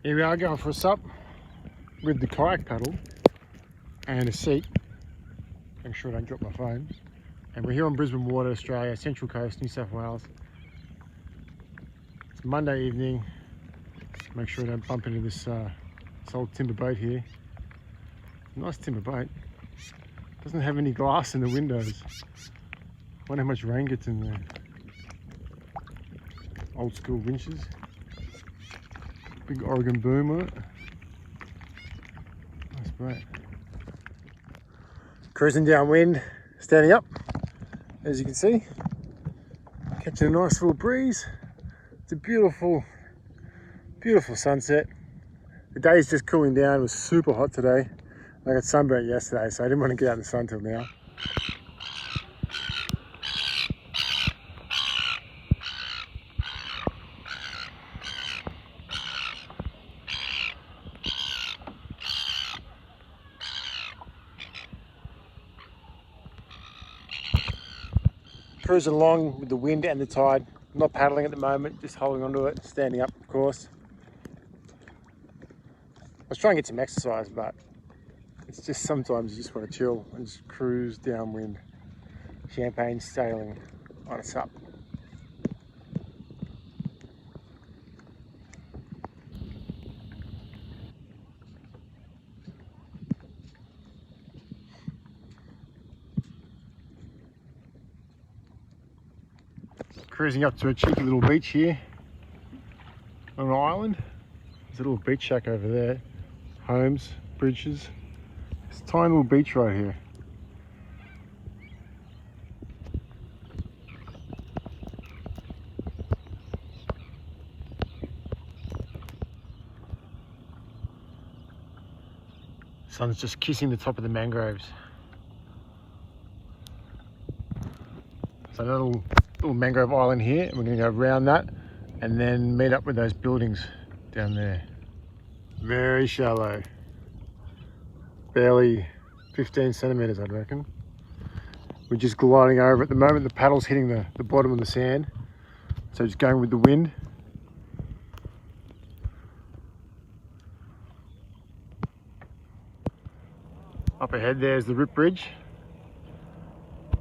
Here we are going for a sup with the kayak paddle and a seat. Make sure I don't drop my phone. And we're here on Brisbane Water, Australia, Central Coast, New South Wales. It's Monday evening. Make sure I don't bump into this old timber boat here. Nice timber boat. Doesn't have any glass in the windows. Wonder how much rain gets in there. Old school winches. Big Oregon boom on it. Nice boat. Cruising downwind, standing up, as you can see. Catching a nice little breeze. It's a beautiful, beautiful sunset. The day's just cooling down. It was super hot today. I got sunburnt yesterday, so I didn't want to get out in the sun till now. Cruising along with the wind and the tide. I'm not paddling at the moment, just holding onto it, standing up, of course. I was trying to get some exercise, but it's just sometimes you just want to chill and just cruise downwind. Champagne sailing on a sup. Cruising up to a cheeky little beach here on an island. There's a little beach shack over there. Homes, bridges. It's a tiny little beach right here. Sun's just kissing the top of the mangroves. So another little mangrove island here, and we're going to go around that and then meet up with those buildings down there. Very shallow, barely 15 centimeters, I'd reckon. We're just gliding over at the moment. The paddle's hitting the bottom of the sand, so just going with the wind. Up ahead there's the Rip Bridge.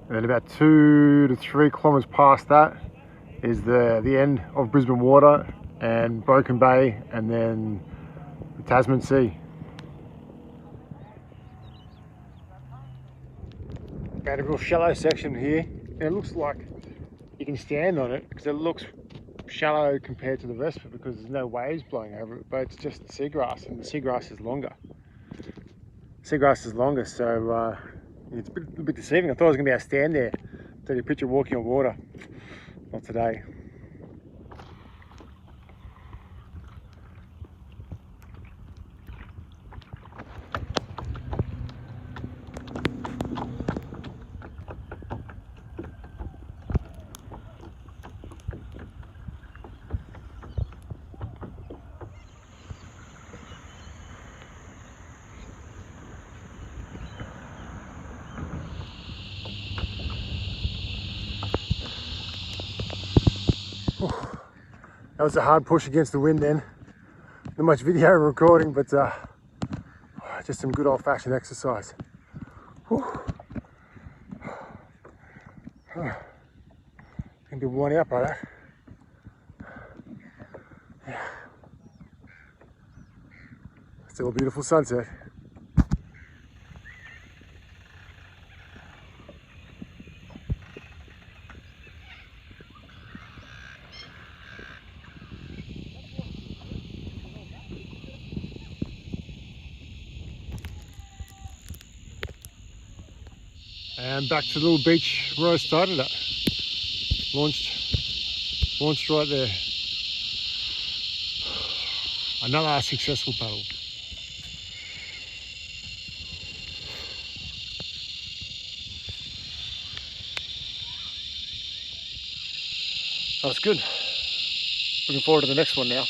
And then about 2 to 3 kilometres past that is the end of Brisbane Water and Broken Bay, and then the Tasman Sea. Got a real shallow section here, and it looks like you can stand on it because it looks shallow compared to the rest of it because there's no waves blowing over it, but it's just seagrass, and the seagrass is longer. Seagrass is longer, so it's a bit deceiving. I thought I was going to be able to stand there, take a picture walking on water. Not today. That was a hard push against the wind then. Not much video recording, but just some good old-fashioned exercise. Gonna be winding up like that. Yeah. Still a beautiful sunset. And back to the little beach where I started at. Launched right there. Another successful paddle. That was good. Looking forward to the next one now.